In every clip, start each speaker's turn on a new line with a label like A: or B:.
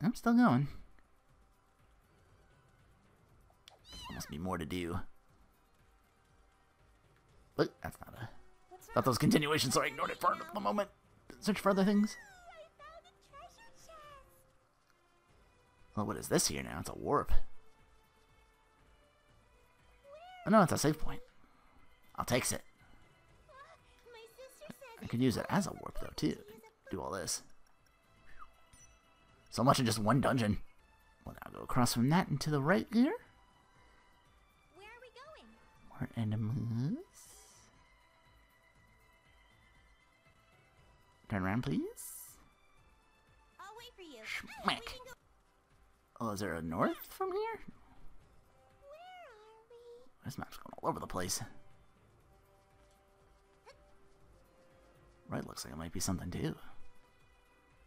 A: I'm still going. There must be more to do. But that's not a... Thought those continuations, so I ignored it for the moment. Search for other things. Well, what is this here now? It's a warp. Oh no, it's a save point. I'll take it. I could use it as a warp though too. Do all this. So much in just one dungeon. Well, now go across from that and to the right here.
B: Where are we going?
A: More enemies. Turn around, please.
B: I'll wait for you.
A: Schmack. Oh, is there a north from here?
B: Where are we?
A: This map's going all over the place. Right, looks like it might be something too.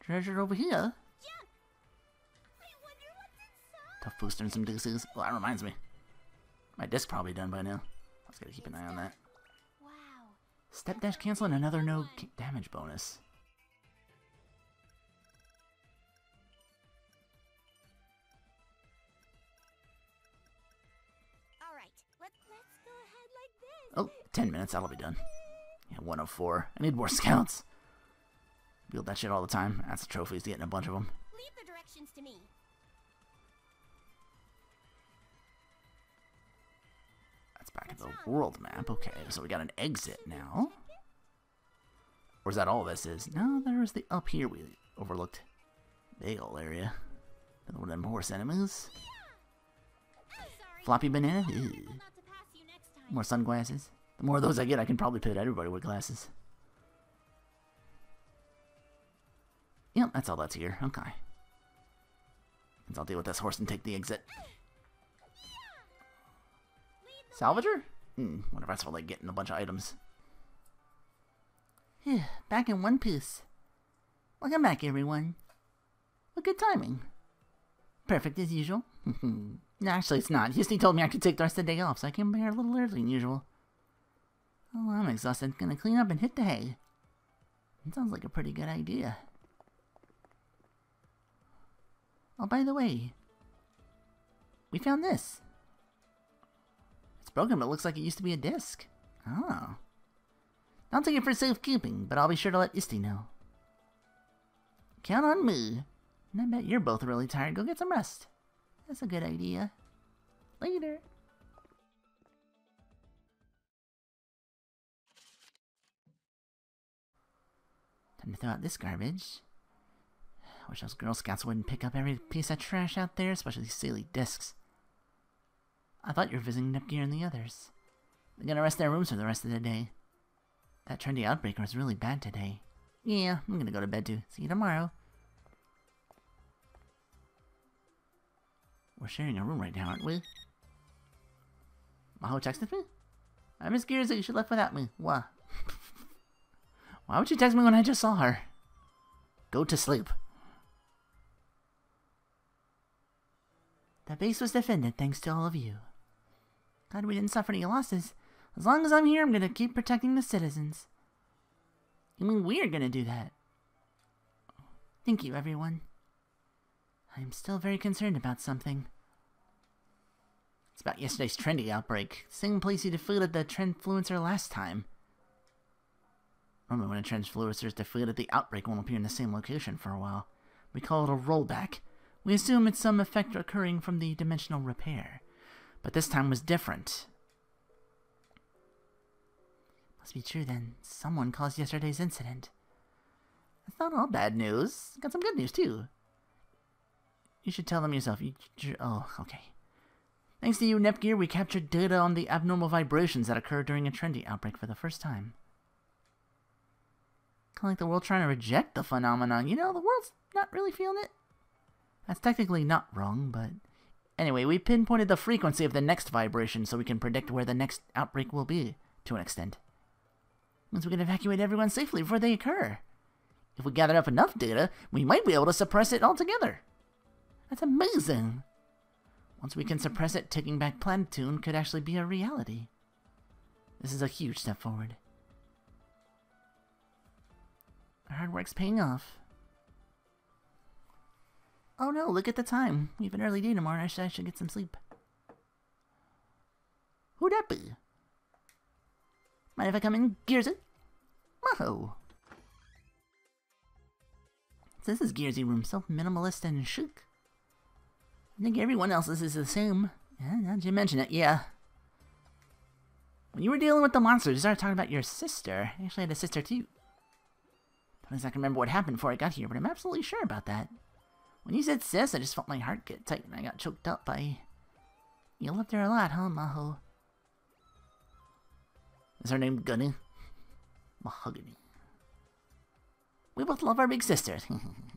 A: Treasure over here.
B: Jump! I wonder what's inside.
A: Tough booster and some discs. Well, that reminds me. My disc probably done by now. I was gonna keep an eye on that.
B: Wow.
A: Step dash cancel and another no damage bonus.
B: All right. Let's go ahead like this.
A: Oh, 10 minutes, that'll be done. Yeah, 104. I need more scouts. Build that shit all the time. That's the trophies, getting a bunch of them.
B: Leave the directions to me.
A: That's back at the world map. Okay, so we got an exit now. Or is that all this is? No, there's the up here we overlooked. Big ol' area. One of them horse enemies.
B: Sorry.
A: Floppy banana.
B: Careful
A: Ew.
B: not to pass you next time.
A: More sunglasses. The more of those I get, I can probably put everybody with glasses. Yep, that's all that's here. Okay. I'll deal with this horse and take the exit. Salvager? Wonder if that's for like getting a bunch of items. Back in one piece. Welcome back, everyone. Well, good timing. Perfect as usual. No, actually, it's not. Houston told me I could take the rest of the day off, so I came here a little earlier than usual. Oh, I'm exhausted. Gonna clean up and hit the hay. It sounds like a pretty good idea. Oh, by the way, we found this. It's broken, but it looks like it used to be a disc. Oh. I'll take it for safekeeping, but I'll be sure to let Isti know. Count on me. And I bet you're both really tired. Go get some rest. That's a good idea. Later. Time to throw out this garbage. I wish those Girl Scouts wouldn't pick up every piece of trash out there, especially these silly discs. I thought you were visiting Neptunia and the others. They're gonna rest their rooms for the rest of the day. That trendy outbreaker was really bad today. Yeah, I'm gonna go to bed too. See you tomorrow. We're sharing a room right now, aren't we? Maho texted me? I miss Gearsy, she left without me. Why? Why would you text me when I just saw her? Go to sleep. The base was defended thanks to all of you. Glad we didn't suffer any losses. As long as I'm here, I'm gonna keep protecting the citizens. You mean we're gonna do that? Thank you, everyone. I'm still very concerned about something. It's about yesterday's trendy outbreak. Same place you defeated the Trendfluencer last time. Normally when a Trendfluencer is defeated, the outbreak won't appear in the same location for a while. We call it a rollback. We assume it's some effect occurring from the dimensional repair. But this time was different. Must be true then. Someone caused yesterday's incident. That's not all bad news. Got some good news too. You should tell them yourself. Oh, okay. Thanks to you, Nepgear, we captured data on the abnormal vibrations that occurred during a trendy outbreak for the first time. Kind of like the world trying to reject the phenomenon. You know, the world's not really feeling it. That's technically not wrong, but... Anyway, we pinpointed the frequency of the next vibration so we can predict where the next outbreak will be, to an extent. Means we can evacuate everyone safely before they occur. If we gather up enough data, we might be able to suppress it altogether. That's amazing! Once we can suppress it, taking back Planetoon could actually be a reality. This is a huge step forward. Our hard work's paying off. Oh no, look at the time. We have an early day tomorrow. I should get some sleep. Who'd that be? Mind if I come in, Gearsy? Whoa. So this is Gearsy room, so minimalist and chic. I think everyone else's is the same. Yeah, now that you mention it, yeah. When you were dealing with the monsters, you started talking about your sister. I actually had a sister too. I don't exactly remember what happened before I got here, but I'm absolutely sure about that. When you said sis, I just felt my heart get tight and I got choked up by... You loved her a lot, huh, Maho? Is her name Gunny? Mahogany. We both love our big sisters. I'm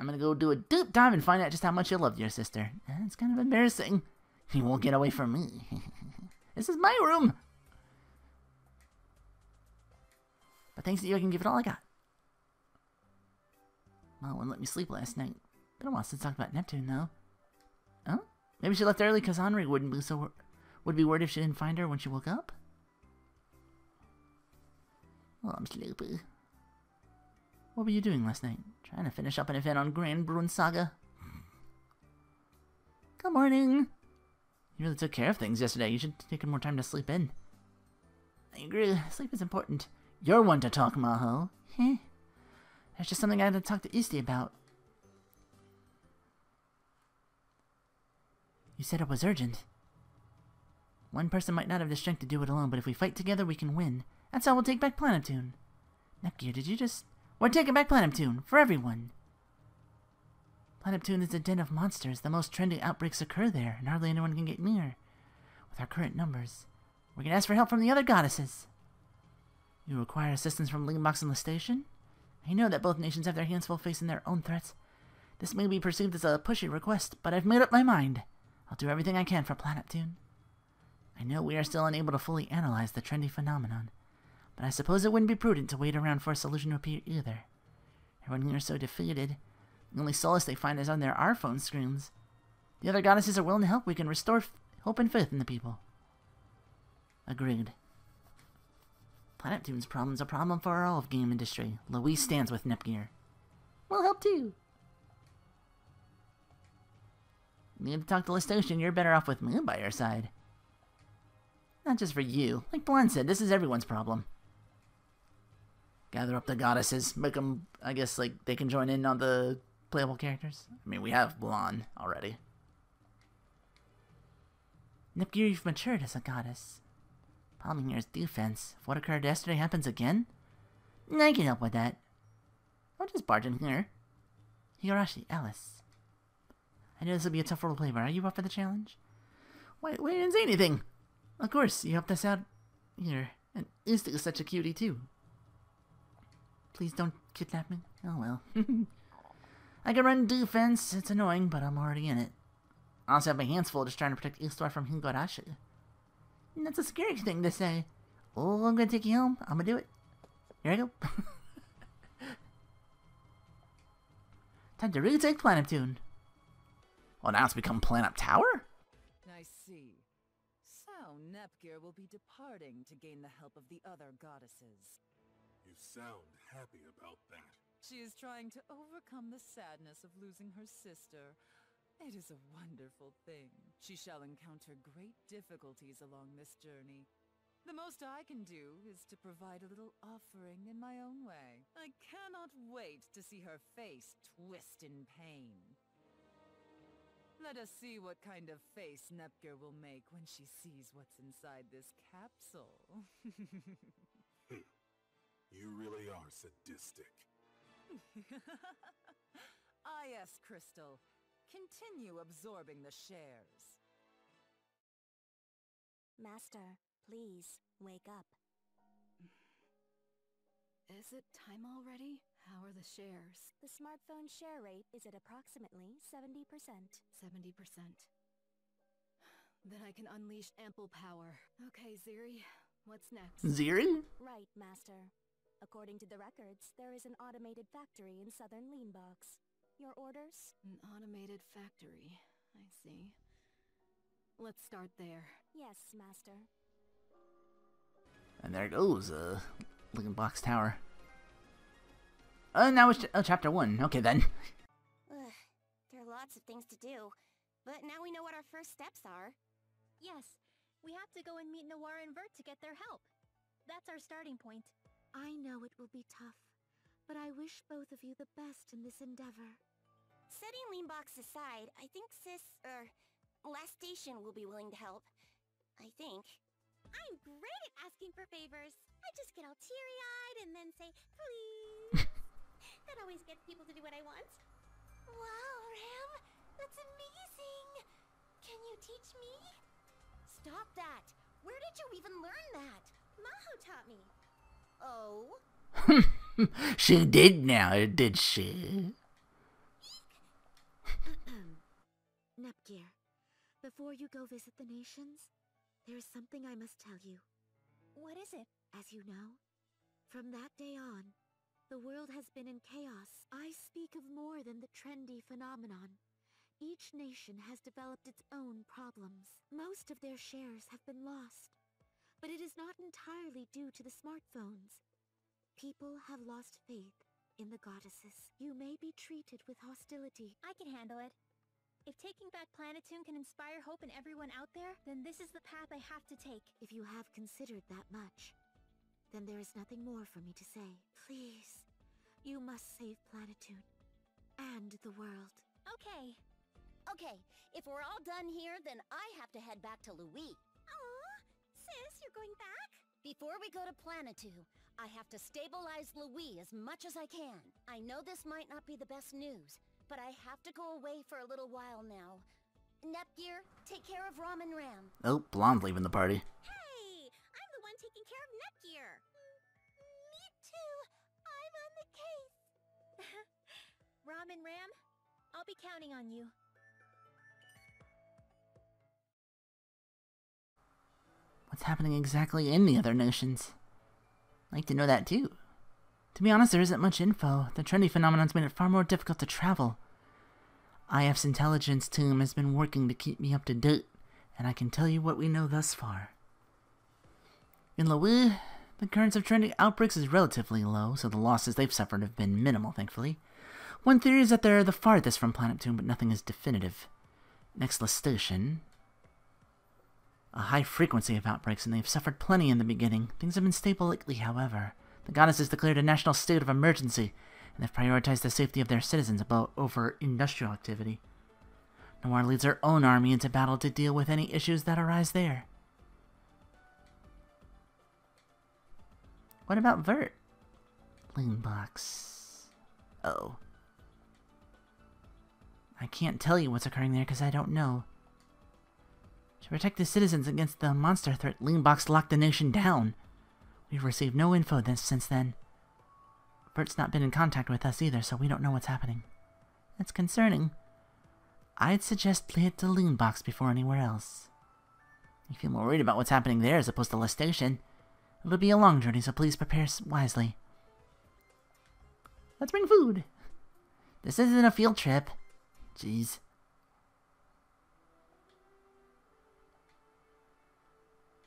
A: gonna go do a deep dive and find out just how much you loved your sister. It's kind of embarrassing. You won't get away from me. This is my room! But thanks to you, I can give it all I got. Mom wouldn't let me sleep last night. Been a while since I talked about Neptune, though. Oh? Maybe she left early because Henri would be worried if she didn't find her when she woke up? Well, I'm sleepy. What were you doing last night? Trying to finish up an event on Grand Bruin Saga? Good morning! You really took care of things yesterday. You should take more time to sleep in. I agree. Sleep is important. You're one to talk, Maho. Heh. There's just something I had to talk to Easty about. You said it was urgent. One person might not have the strength to do it alone, but if we fight together, we can win. That's how we'll take back Planeptune. Nepgear, did you just... We're taking back Planeptune, for everyone. Planeptune is a den of monsters. The most trendy outbreaks occur there, and hardly anyone can get near. With our current numbers, we can ask for help from the other goddesses. You require assistance from Leanbox and the station? I know that both nations have their hands full facing their own threats. This may be perceived as a pushy request, but I've made up my mind. I'll do everything I can for Planeptune. I know we are still unable to fully analyze the trendy phenomenon, but I suppose it wouldn't be prudent to wait around for a solution to appear either. Everyone here is so defeated. The only solace they find is on their phone screens. The other goddesses are willing to help. We can restore hope and faith in the people. Agreed. Planeptune's problem is a problem for all of game industry. Louise stands with Nepgear. We'll help too. You need to talk to the station. You're better off with me by your side. Not just for you. Like Blonde said, this is everyone's problem. Gather up the goddesses. Make them, I guess, like, they can join in on the playable characters. I mean, we have Blonde already. Nepgear, you've matured as a goddess. Problem here is defense. If what occurred yesterday happens again, I can help with that. I'll just barge in here. Higurashi, Alice. I know this will be a tough role to play, but are you up for the challenge? Wait, I didn't say anything. Of course, you helped us out here. And Usta is such a cutie, too. Please don't kidnap me. Oh well. I can run defense. It's annoying, but I'm already in it. I also have my hands full just trying to protect Istar from Higurashi. And that's a scary thing to say. Oh, I'm gonna take you home. I'm gonna do it. Here I go. Time to retake Planeptune. Well, now it's become Planet Tower?
C: I see. So, Nepgear will be departing to gain the help of the other goddesses.
D: You sound happy about that.
C: She is trying to overcome the sadness of losing her sister. It is a wonderful thing. She shall encounter great difficulties along this journey. The most I can do is to provide a little offering in my own way. I cannot wait to see her face twist in pain. Let us see what kind of face Nepgear will make when she sees what's inside this capsule.
D: You really are sadistic.
C: Ah yes, Crystal. Continue absorbing the shares.
B: Master, please, wake up.
E: Is it time already? How are the shares?
B: The smartphone share rate is at approximately 70%.
E: 70%. Then I can unleash ample power. Okay, Ziri, what's next?
A: Ziri?
B: Right, Master. According to the records, there is an automated factory in southern Leanbox. Your orders?
E: An automated factory. I see. Let's start there.
B: Yes, Master.
A: And there goes, Leanbox Tower. Now it's chapter 1. Okay, then.
B: lots of things to do. But now we know what our first steps are.
F: Yes, we have to go and meet Noir and Vert to get their help. That's our starting point.
E: I know it will be tough, but I wish both of you the best in this endeavor.
B: Setting Leanbox aside, I think Last Station will be willing to help. I think.
F: I'm great at asking for favors. I just get all teary-eyed and then say, please. That always gets people to do what I want.
B: Wow, Ram! That's amazing! Can you teach me? Stop that! Where did you even learn that?
F: Maho taught me.
B: Oh?
A: She did now, did she?
E: Nepgear, before you go visit the nations, there is something I must tell you.
F: What is it?
E: As you know, from that day on, the world has been in chaos. I speak of more than the trendy phenomenon. Each nation has developed its own problems. Most of their shares have been lost. But it is not entirely due to the smartphones. People have lost faith in the goddesses. You may be treated with hostility.
F: I can handle it. If taking back Planetoon can inspire hope in everyone out there, then this is the path I have to take.
E: If you have considered that much, then there is nothing more for me to say. Please, you must save Planetoon and the world.
F: Okay.
B: Okay, if we're all done here, then I have to head back to Louis.
F: Aw, sis, you're going back?
B: Before we go to Planetoon, I have to stabilize Louis as much as I can. I know this might not be the best news, but I have to go away for a little while now. Nepgear, take care of Ram and Ram.
A: Oh, Blonde's leaving the party.
F: Hey, I'm the one taking care of Nepgear.
B: Me too. I'm on the case.
F: Ram and Ram, I'll be counting on you.
A: What's happening exactly in the other nations? I'd like to know that too. To be honest, there isn't much info. The trendy phenomenon's made it far more difficult to travel. IF's intelligence team has been working to keep me up to date, and I can tell you what we know thus far. In Louis, the occurrence of trendy outbreaks is relatively low, so the losses they've suffered have been minimal, thankfully. One theory is that they're the farthest from Planetoon, but nothing is definitive. Next Station, a high frequency of outbreaks, and they've suffered plenty in the beginning. Things have been stable lately, however. The goddesses declared a national state of emergency, and they've prioritized the safety of their citizens over industrial activity. Noir leads her own army into battle to deal with any issues that arise there. What about Vert? Leanbox. Oh. I can't tell you what's occurring there because I don't know. To protect the citizens against the monster threat, Leanbox locked the nation down. We've received no info since then. Vert's not been in contact with us either, so we don't know what's happening. That's concerning. I'd suggest play it to Leanbox before anywhere else. You feel more worried about what's happening there as opposed to Last Station. It'll be a long journey, so please prepare wisely. Let's bring food. This isn't a field trip. Jeez.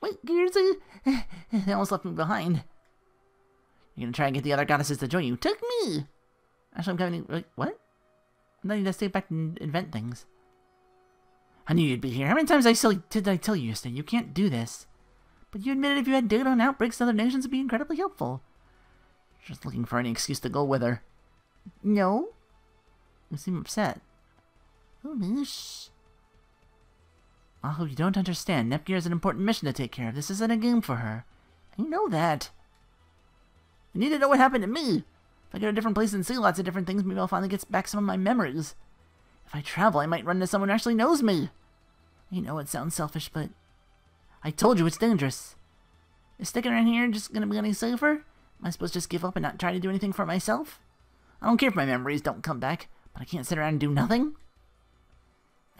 A: Wait, Gearsy! They almost left me behind. You're gonna try and get the other goddesses to join you. Took me! Actually, I'm coming. Wait, what? I thought you'd stay back and invent things. I knew you'd be here. How many times did I tell you yesterday? You can't do this. But you admitted if you had data on outbreaks, other nations would be incredibly helpful. Just looking for any excuse to go with her. No? You seem upset. Oh, mish. Oh, you don't understand. Nepgear has an important mission to take care of. This isn't a game for her. I know that. I need to know what happened to me. If I go to a different place and see lots of different things, maybe I'll finally get back some of my memories. If I travel, I might run into someone who actually knows me. I know it sounds selfish, but I told you it's dangerous. Is sticking around here just gonna be any safer? Am I supposed to just give up and not try to do anything for myself? I don't care if my memories don't come back, but I can't sit around and do nothing.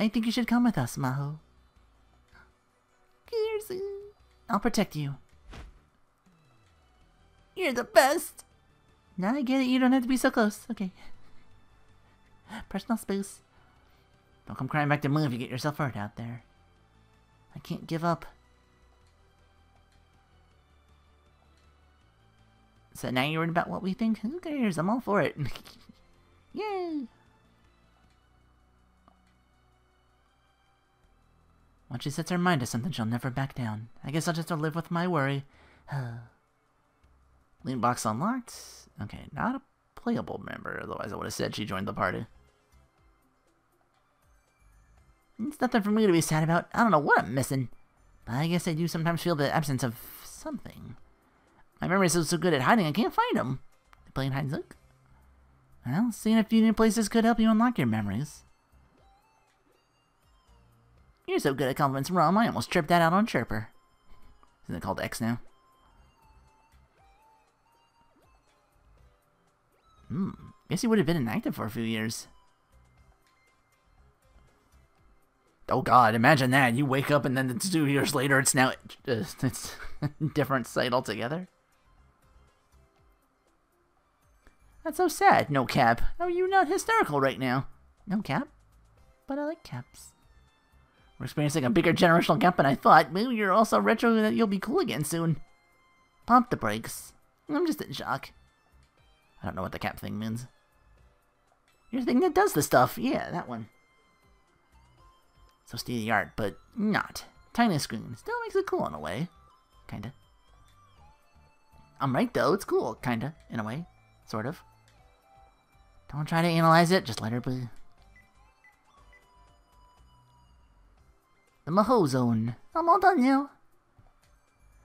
A: I think you should come with us, Maho. Gearsy. I'll protect you. You're the best! Now I get it, you don't have to be so close. Okay. Personal space. Don't come crying back to me if you get yourself hurt out there. I can't give up. So now you're worried about what we think? Who cares? I'm all for it. Yay! Once she sets her mind to something, she'll never back down. I guess I'll just have to live with my worry. Loot box unlocked. Okay, not a playable member. Otherwise I would have said she joined the party. It's nothing for me to be sad about. I don't know what I'm missing. But I guess I do sometimes feel the absence of something. My memories are so good at hiding, I can't find them. Playing hide and seek? Well, seeing a few new places could help you unlock your memories. You're so good at compliments, Rom, I almost tripped that out on Chirper. Isn't it called X now? Guess he would have been inactive for a few years. Oh god, imagine that. You wake up and then it's 2 years later, it's now... it's a different site altogether. That's so sad. No cap. How are you not hysterical right now? No cap? But I like caps. We're experiencing a bigger generational gap than I thought. Maybe you're also retro that you'll be cool again soon. Pump the brakes. I'm just in shock. I don't know what the cap thing means. You're the thing that does the stuff. Yeah, that one. So state the art, but not. Tiny screen. Still makes it cool in a way. Kinda. I'm right though, it's cool. Kinda. In a way. Sort of. Don't try to analyze it, just let her be. The Maho Zone. I'm all done now.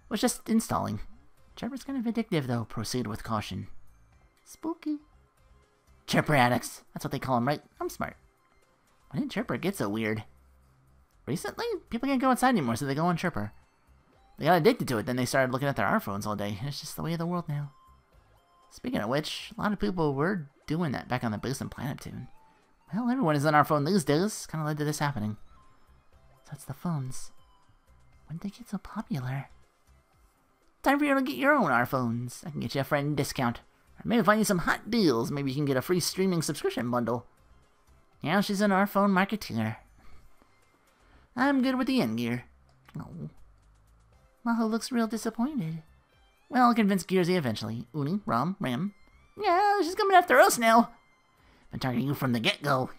A: Was just installing. Chirper's kind of addictive though. Proceed with caution. Spooky. Chirper addicts. That's what they call them, right? I'm smart. When did Chirper get so weird? Recently? People can't go outside anymore, so they go on Chirper. They got addicted to it, then they started looking at their iPhones all day. It's just the way of the world now. Speaking of which, a lot of people were doing that back on the boost in Planeptune. Well, everyone is on our phone these days. Kind of led to this happening. So it's the phones. When did they get so popular? Time for you to get your own iPhones. I can get you a friend discount. Or maybe find you some hot deals. Maybe you can get a free streaming subscription bundle. Yeah, she's an iPhone marketeer. I'm good with the end gear. Oh. Maho looks real disappointed. Well, I'll convince Gearsy eventually. Uni, Rom, Ram. Yeah, she's coming after us now. Been targeting you from the get-go.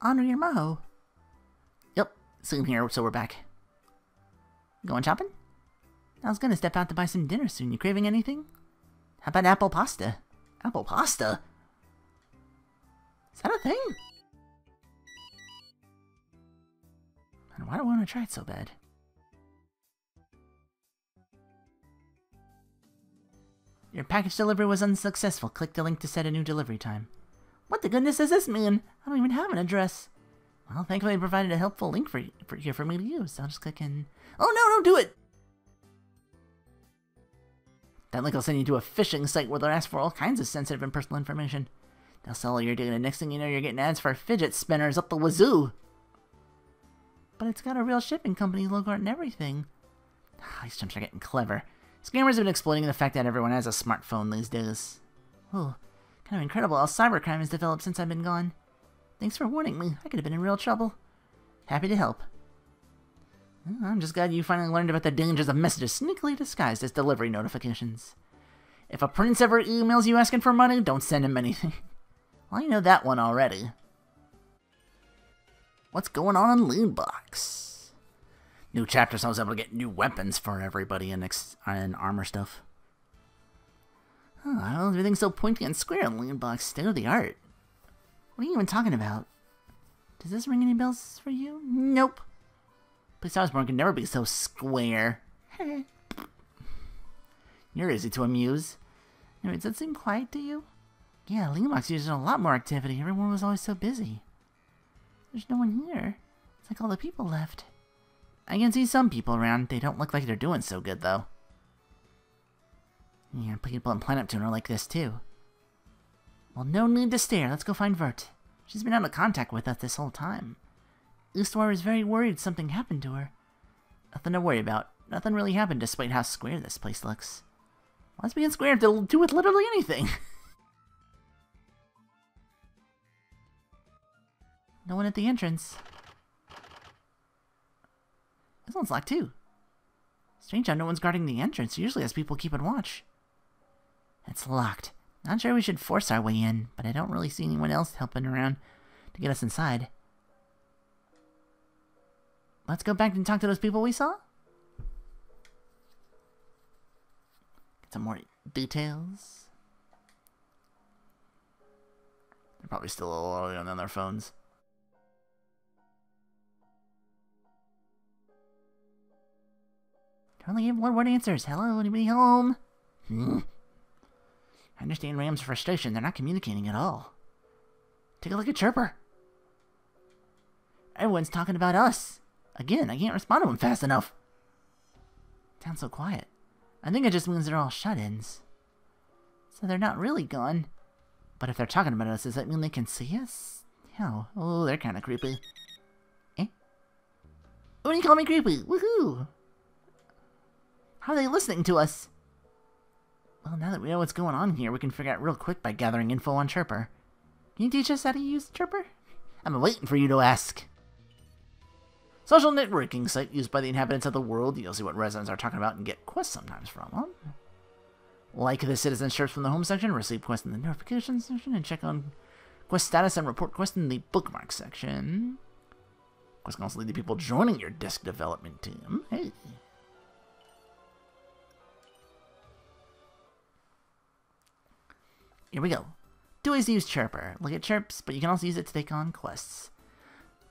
A: Honor your Maho. Yep, same here, so we're back. Going shopping? I was gonna step out to buy some dinner soon. You craving anything? How about apple pasta? Apple pasta? Is that a thing? And why do I want to try it so bad? Your package delivery was unsuccessful. Click the link to set a new delivery time. What the goodness does this mean? I don't even have an address. Well, thankfully they provided a helpful link for me to use. So I'll just click in. Oh no, don't do it! That link will send you to a phishing site where they'll ask for all kinds of sensitive and personal information. They'll sell all your data, and next thing you know, you're getting ads for fidget spinners up the wazoo. But it's got a real shipping company logo and everything. These chumps are getting clever. Scammers have been exploiting the fact that everyone has a smartphone these days. Oh, kind of incredible how cybercrime has developed since I've been gone. Thanks for warning me. I could have been in real trouble. Happy to help. I'm just glad you finally learned about the dangers of messages sneakily disguised as delivery notifications. If a prince ever emails you asking for money, don't send him anything. Well, you know that one already. What's going on in Loot Box? New chapters, I was able to get new weapons for everybody and armor stuff. Oh, well, everything's so pointy and square in Loot Box. State of the art. What are you even talking about? Does this ring any bells for you? Nope. Police Osborne can never be so square. You're easy to amuse. Anyway, does that seem quiet to you? Yeah, Lemox used a lot more activity. Everyone was always so busy. There's no one here. It's like all the people left. I can see some people around. They don't look like they're doing so good, though. Yeah, people in Planeptune are like this, too. Well, no need to stare. Let's go find Vert. She's been out of contact with us this whole time. Ustwar is very worried something happened to her. Nothing to worry about. Nothing really happened despite how square this place looks. Let's be in square to do with literally anything. No one at the entrance. This one's locked too. Strange how no one's guarding the entrance. Usually as people keep watch. It's locked. Not sure we should force our way in, but I don't really see anyone else helping around to to get us inside. Let's go back and talk to those people we saw. Get some more details. They're probably still a little early on their phones. Only gave one word answers. Hello, anybody home? I understand Ram's frustration. They're not communicating at all. Take a look at Chirper. Everyone's talking about us. Again, I can't respond to them fast enough. Sounds so quiet. I think it just means they're all shut-ins. So they're not really gone. But if they're talking about us, does that mean they can see us? Yeah. Oh, they're kind of creepy. Eh? What do you call me creepy? Woohoo! How are they listening to us? Well, now that we know what's going on here, we can figure out real quick by gathering info on Chirper. Can you teach us how to use Chirper? I'm waiting for you to ask. Social networking site used by the inhabitants of the world. You'll see what residents are talking about and get quests sometimes from them. Like the citizen chirps from the home section, receive quests in the notifications section, and check on quest status and report quests in the bookmark section. Quests can also lead to people joining your disc development team. Hey. Here we go. 2 ways to use Chirper. Look at chirps, but you can also use it to take on quests.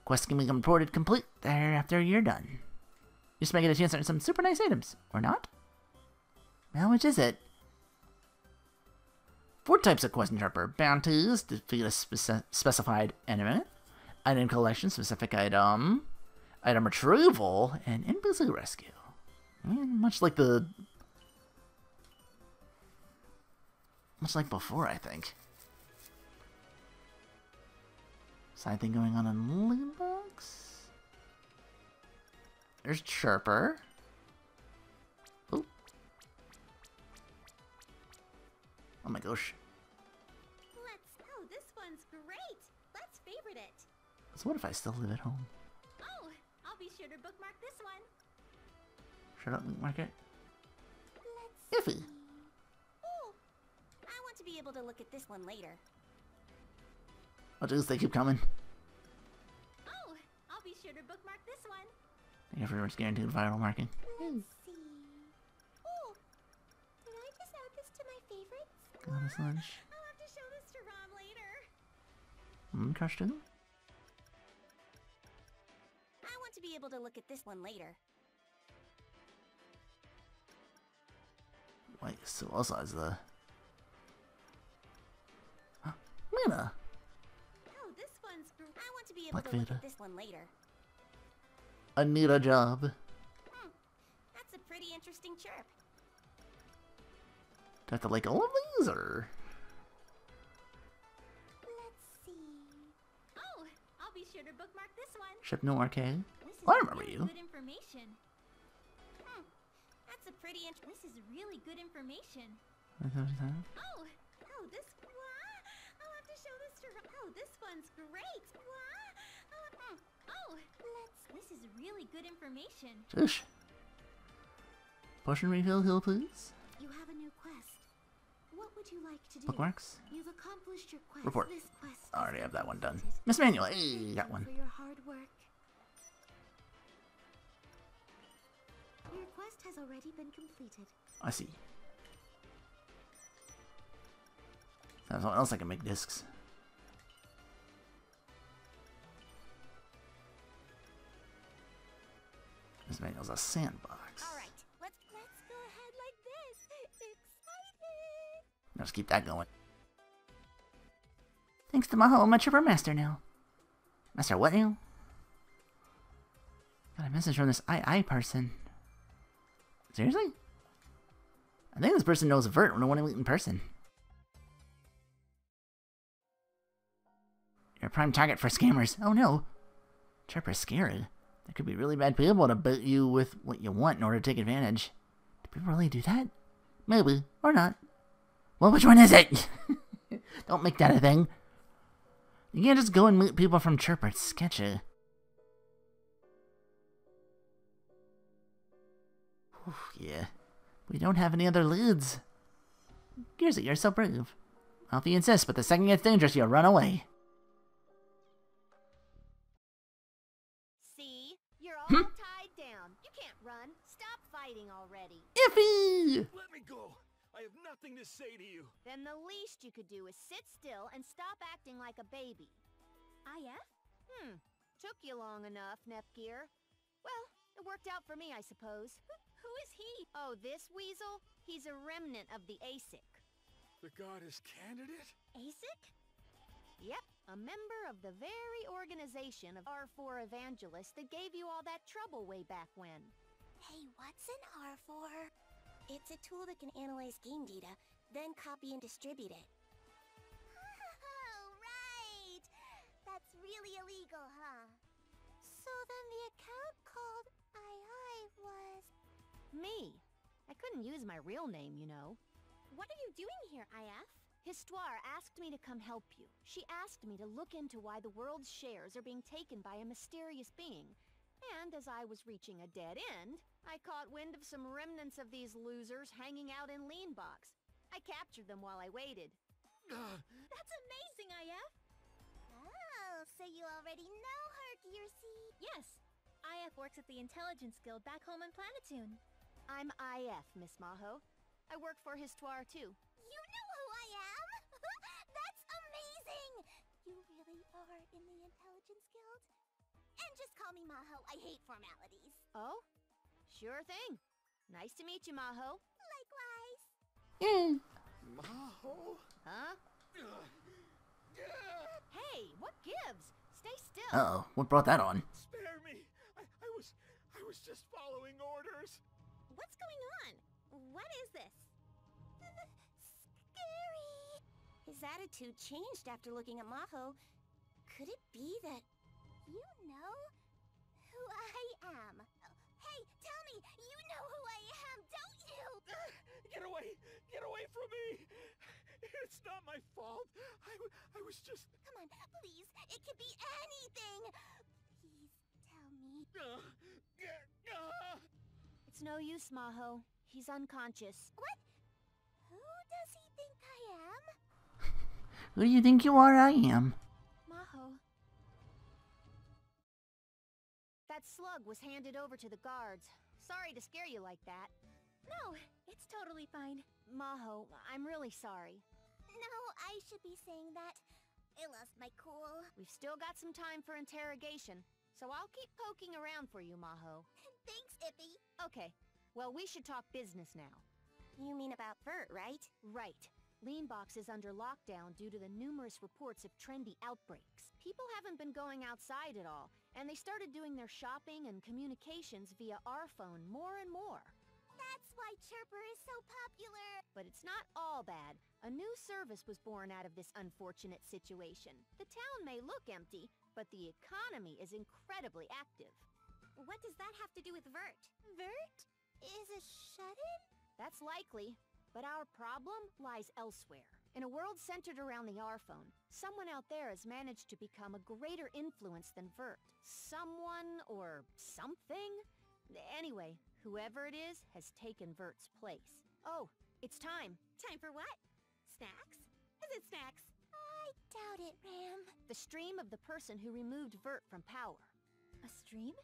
A: Quests can be reported complete there after you're done. You just might get a chance to earn some super nice items. Or not? Well, which is it? 4 types of quest in Chirper. Bounties, defeat a specified enemy. Item collection, specific item. Item retrieval, and NPC rescue. Much like before, I think. Side thing going on in loot box. There's Chirper. Oh. Oh my gosh.
F: Oh, this one's great. Let's favorite it.
A: So what if I still live at home?
F: Oh, I'll be sure to bookmark this one.
A: Shut up, bookmark it.
F: Let's
A: Iffy.
F: see. Oh, I want to be able to look at this one later.
A: Oh, jeez, they keep coming.
F: Oh, I'll be sure to bookmark this one.
A: Thank you for much guaranteed viral marking.
F: Let's see. Oh, did I just add this to my favorites?
A: Got us lunch.
F: I'll have to show this to Rom later.
A: Crush too?
B: I want to be able to look at this one later.
A: Wait, so also has the... Huh, Lena!
F: Oh, this one's great.
B: I want to be able
A: Like
B: to look
A: Vita.
B: at this one later.
A: I need a job.
B: That's a pretty interesting chirp.
A: Do I have to like all of these, or...?
F: Let's see. Oh, I'll be sure to bookmark this one.
A: Ship no arcade?
F: This is
A: I remember
F: really
A: you.
F: good information.
B: That's a pretty
F: This is really good information.
A: What was that?
F: Oh, this. I'll have to show this to. Oh, this one's great. Oh, this is really good information.
A: Shush. Potion refill hill, please.
E: You have a new quest. What would you like to do?
A: Bookmarks.
E: You've accomplished your quest.
A: Report.
E: This quest
A: I already have that one done.
E: completed.
A: Miss Manuel, hey,
E: Thank
A: got
E: you
A: one.
E: For your hard work. Your quest has already been completed.
A: I see. There's someone else I can make discs. Miss Manuel's a sandbox.
B: All right, let's
F: Go ahead like this. Excited.
A: Let's keep that going. Thanks to Maho, I'm a Chipper Master now. Master what now? Got a message from this II person. Seriously? I think this person knows Vert when I want to meet in person. You're a prime target for scammers. Oh no. Chipper's scary. There could be really bad people to bait you with what you want in order to take advantage. Do people really do that? Maybe. Or not. Well, which one is it? Don't make that a thing. You can't just go and meet people from Chirper. It's sketchy. Whew, yeah. We don't have any other leads. Gearsy, you're so brave. Well, if you insist, but the second it gets dangerous, you'll run away.
B: eating already.
A: Iffy!
D: Let me go! I have nothing to say to you.
B: Then the least you could do is sit still and stop acting like a baby.
F: IF?
B: Took you long enough, Nepgear. Well, it worked out for me, I suppose.
F: Who is he?
B: Oh, this weasel? He's a remnant of the ASIC.
D: The goddess candidate?
F: ASIC?
B: Yep, a member of the very organization of R4 evangelists that gave you all that trouble way back when.
F: Hey, what's an R4? It's a tool that can analyze game data, then copy and distribute it. Oh, right! That's really illegal, huh? So then the account called II was...
B: Me. I couldn't use my real name, you know.
F: What are you doing here, IF?
B: Histoire asked me to come help you. She asked me to look into why the world's shares are being taken by a mysterious being. And as I was reaching a dead end, I caught wind of some remnants of these losers hanging out in Leanbox. I captured them while I waited.
F: That's amazing, IF! Oh, so you already know her, Gearsey? Yes. IF works at the Intelligence Guild back home in Planetoon.
B: I'm IF, Miss Maho. I work for Histoire, too.
F: You know who I am? That's amazing! You really are in the Intelligence Guild? And just call me Maho. I hate formalities.
B: Oh? Sure thing. Nice to meet you, Maho.
F: Likewise.
D: Maho?
B: Huh? Hey, what gives? Stay still.
A: Uh-oh, what brought that on?
D: Spare me! I was just following orders.
F: What's going on? What is this? Scary! His attitude changed after looking at Maho. Could it be that you know who I am? Hey, tell me, you know who I am, don't you?
D: Get away! Get away from me! It's not my fault. I was just...
F: Come on, please. It could be anything. Please tell me.
B: It's no use, Maho. He's unconscious.
F: What? Who does he think I am?
A: Who do you think you are? I am.
B: Maho. That slug was handed over to the guards. Sorry to scare you like that.
F: No, it's totally fine.
B: Maho, I'm really sorry.
F: No, I should be saying that. I lost my cool.
B: We've still got some time for interrogation, so I'll keep poking around for you, Maho.
F: Thanks, Ippy.
B: Okay, well, we should talk business now.
F: You mean about Vert, right?
B: Right. Leanbox is under lockdown due to the numerous reports of trendy outbreaks. People haven't been going outside at all, and they started doing their shopping and communications via our phone more and more.
F: That's why Chirper is so popular.
B: But it's not all bad. A new service was born out of this unfortunate situation. The town may look empty, but the economy is incredibly active.
F: What does that have to do with Vert? Vert is a shut-in?
B: That's likely, but our problem lies elsewhere. In a world centered around the R-phone, someone out there has managed to become a greater influence than Vert. Someone or something? Anyway, whoever it is has taken Vert's place. Oh, it's time.
F: Time for what? Snacks? Is it snacks? I doubt it, Ram.
B: The stream of the person who removed Vert from power.
F: A stream?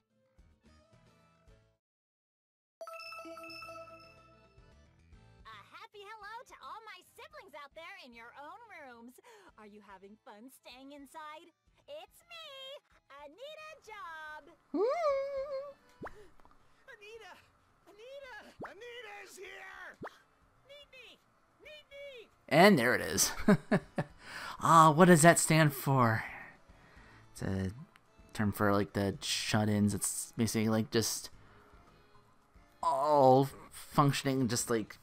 G: A happy hello to all my siblings out there in your own rooms. Are you having fun staying inside? It's me, Anita Job.
D: Anita! Anita! Anita's here!
G: Neat! Neat!
A: And there it is. What does that stand for? It's a term for like the shut-ins. It's basically like just all functioning, just like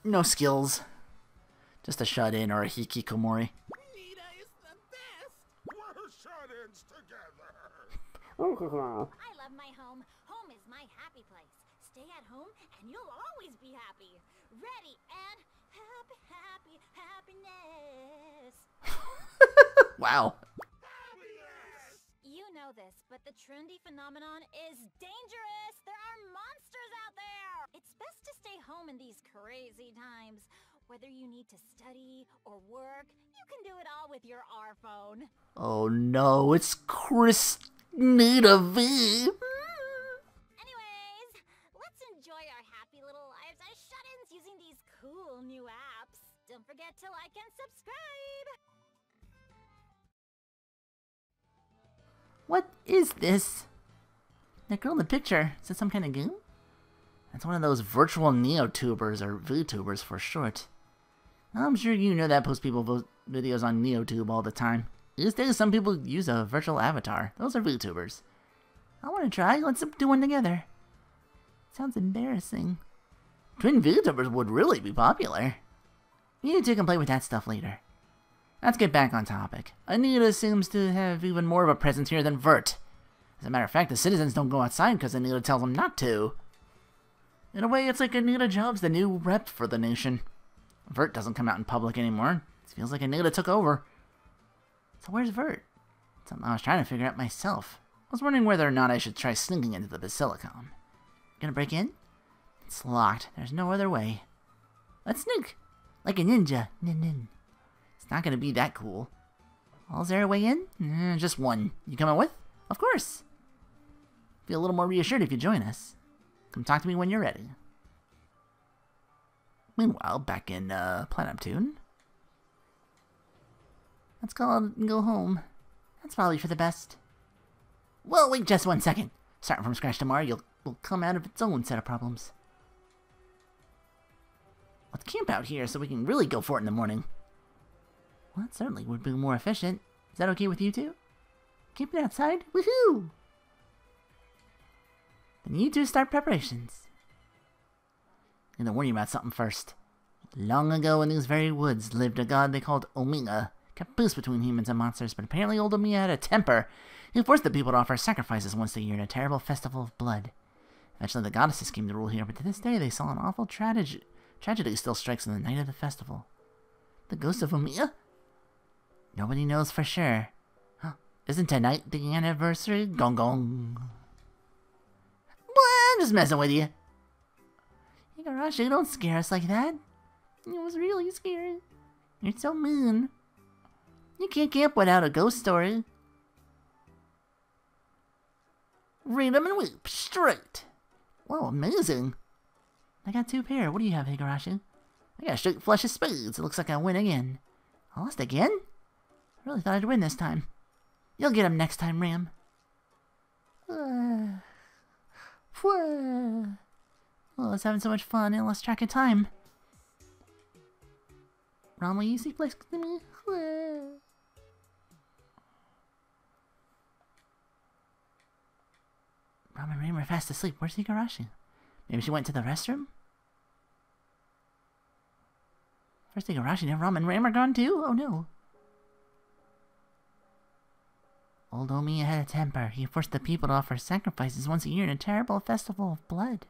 A: no skills. Just a shut-in or a hikikomori.
D: Anita is the best! We're shut-ins together!
G: I love my home. Home is my happy place. Stay at home and you'll always be happy. Ready and happiness.
A: Wow.
D: Happiness!
G: You know this, but the trendy phenomenon is dangerous. There are monsters out there. It's best to stay home in these crazy times. Whether you need to study or work, you can do it all with your R-phone.
A: Oh no, it's Cris-NEET-a.
G: Anyways, let's enjoy our new apps. Don't forget to like and subscribe!
A: What is this? That girl in the picture, is that some kind of game? That's one of those virtual Neotubers, or VTubers for short. I'm sure you know that post people videos on Neotube all the time. These days some people use a virtual avatar. Those are VTubers. I want to try, let's do one together. Sounds embarrassing. Twin VTubers would really be popular. You two can play with that stuff later. Let's get back on topic. Anita seems to have even more of a presence here than Vert. As a matter of fact, the citizens don't go outside because Anita tells them not to. In a way, it's like Anita Job's the new rep for the nation. Vert doesn't come out in public anymore. It feels like Anita took over. So where's Vert? Something I was trying to figure out myself. I was wondering whether or not I should try sneaking into the Basilicom. Gonna break in? It's locked. There's no other way. Let's sneak! Like a ninja. Nin. It's not gonna be that cool. Well, is there a way in? Just one. You coming with? Of course! Feel a little more reassured if you join us. Come talk to me when you're ready. Meanwhile, back in Planet Neptune. Let's call it and go home. That's probably for the best. Whoa, wait just 1 second. Starting from scratch tomorrow, will come out of its own set of problems. Let's camp out here so we can really go for it in the morning. Well, that certainly would be more efficient. Is that okay with you two? Camping outside? Woohoo! Then you two start preparations. I'm gonna warn you about something first. Long ago in these very woods lived a god they called Omega. Kept peace between humans and monsters, but apparently old Omega had a temper. He forced the people to offer sacrifices once a year in a terrible festival of blood. Eventually the goddesses came to rule here, but to this day they saw an awful tragedy still strikes on the night of the festival. The ghost of Omega? Nobody knows for sure. Huh. Isn't tonight the anniversary? Gong gong. I'm just messing with you. Igarashi, don't scare us like that. It was really scary. You're so mean. You can't camp without a ghost story. Read them and weep straight. Whoa, amazing. I got 2 pair. What do you have, Igarashi? I got a straight flush of spades. It looks like I win again. I lost again? I really thought I'd win this time. You'll get him next time, Ram. Oh, I was having so much fun, I lost track of time. Ram, will you see place to me? Ram and Ram are fast asleep. Where's Igarashi? Maybe she went to the restroom? First Igarashi, now Ram and Ram are gone too? Oh no. Old Omiya had a temper. He forced the people to offer sacrifices once a year in a terrible festival of blood.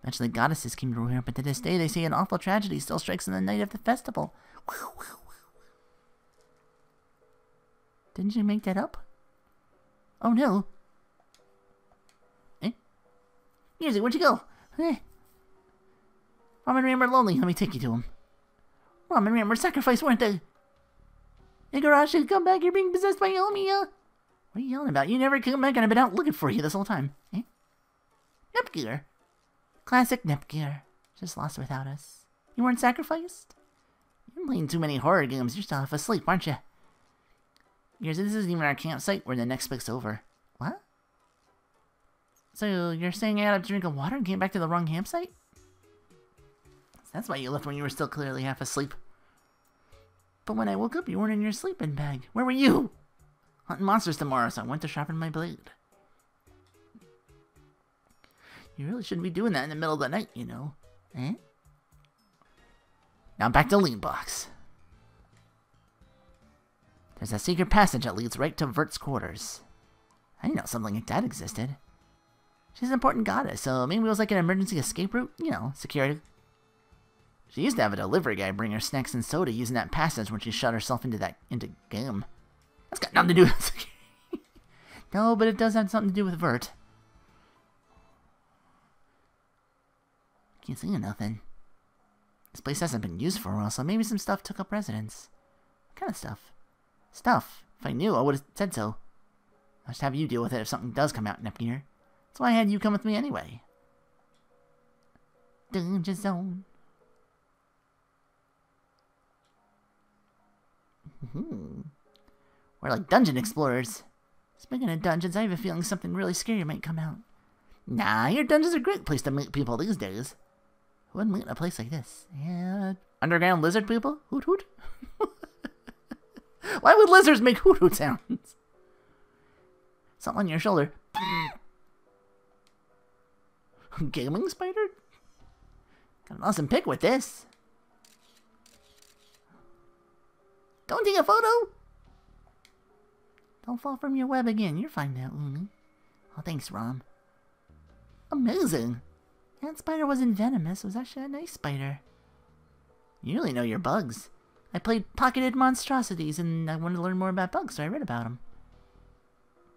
A: Eventually goddesses came to rule here, but to this day they say an awful tragedy still strikes on the night of the festival. Didn't you make that up? Oh no. Eh? Music, where'd you go? Eh? Ram and Ram are lonely. Let me take you to him. Ram and Ram were sacrificed, weren't they? Igarashi, come back. You're being possessed by Omiya. What are you yelling about? You never come back and I've been out looking for you this whole time. Eh? Nepgear. Classic Nepgear. Just lost without us. You weren't sacrificed? You're playing too many horror games. You're still half asleep, aren't you? This isn't even our campsite. We're in the next place over. What? So you're saying I had a drink of water and came back to the wrong campsite? That's why you left when you were still clearly half asleep. But when I woke up, you weren't in your sleeping bag. Where were you? Hunting monsters tomorrow, so I went to sharpen my blade. You really shouldn't be doing that in the middle of the night, you know. Eh? Now back to Lean Box. There's a secret passage that leads right to Vert's quarters. I didn't know something like that existed. She's an important goddess, so maybe it was like an emergency escape route? You know, security. She used to have a delivery guy bring her snacks and soda using that passage when she shut herself into game. That's got nothing to do with security. No, but it does have something to do with Vert. Can't see nothing. This place hasn't been used for a while, so maybe some stuff took up residence. What kind of stuff? Stuff. If I knew, I would have said so. I'll just have you deal with it if something does come out, Nepgear. That's why I had you come with me anyway. Danger Zone. We're like dungeon explorers. Speaking of dungeons, I have a feeling something really scary might come out. Nah, your dungeons are a great place to meet people these days. Who wouldn't meet in a place like this? Yeah, underground lizard people? Hoot hoot? Why would lizards make hoot hoot sounds? Something on your shoulder. Gaming spider? Got an awesome pic with this. Don't take a photo! Don't fall from your web again. You're fine now, Umi. Oh, thanks, Rom. Amazing! That spider wasn't venomous. It was actually a nice spider. You really know your bugs. I played Pocketed Monstrosities, and I wanted to learn more about bugs, so I read about them.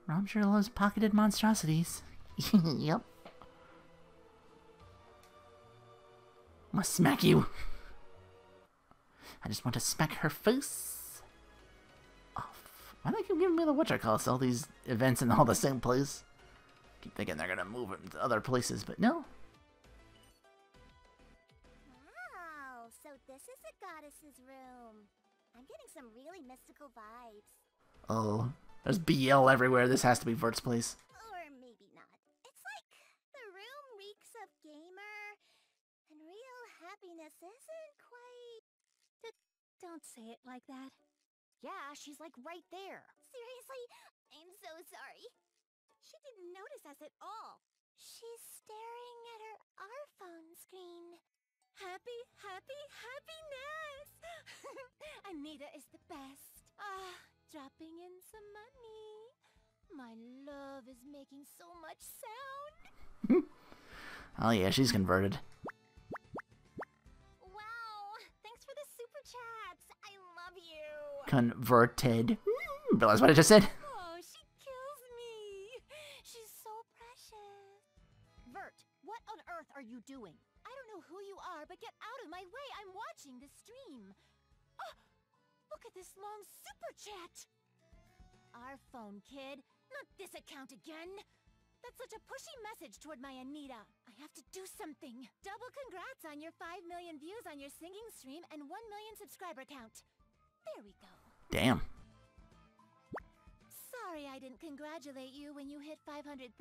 A: Rom sure loves Pocketed Monstrosities. Yep. I'm gonna smack you. I just want to smack her face off. Why do they keep giving me the whatchamacallit, all these events in all the same place? Keep thinking they're gonna move it to other places, but no.
F: Wow, so this is the goddess's room. I'm getting some really mystical vibes.
A: Oh, there's BL everywhere. This has to be Vert's place.
F: Or maybe not. It's like the room reeks of gamer, and real happiness isn't quite...
G: Don't say it like that.
B: Yeah, she's like right there.
F: Seriously, I'm so sorry. She didn't notice us at all. She's staring at her phone screen.
E: Happy, happy, happiness! Anita is the best. Dropping in some money. My love is making so much sound.
A: Oh yeah, she's converted.
G: Wow! Thanks for the super chats. I love you.
A: Converted. Realize what I just said?
E: Oh, she kills me. She's so precious.
B: Vert, what on earth are you doing?
E: I don't know who you are, but get out of my way. I'm watching the stream. Oh, look at this long super chat.
B: Our phone, kid.
E: Not this account again. That's such a pushy message toward my Anita. I have to do something. Double congrats on your 5 million views on your singing stream and 1 million subscriber count. There we go.
A: Damn.
E: Sorry I didn't congratulate you when you hit 500,000.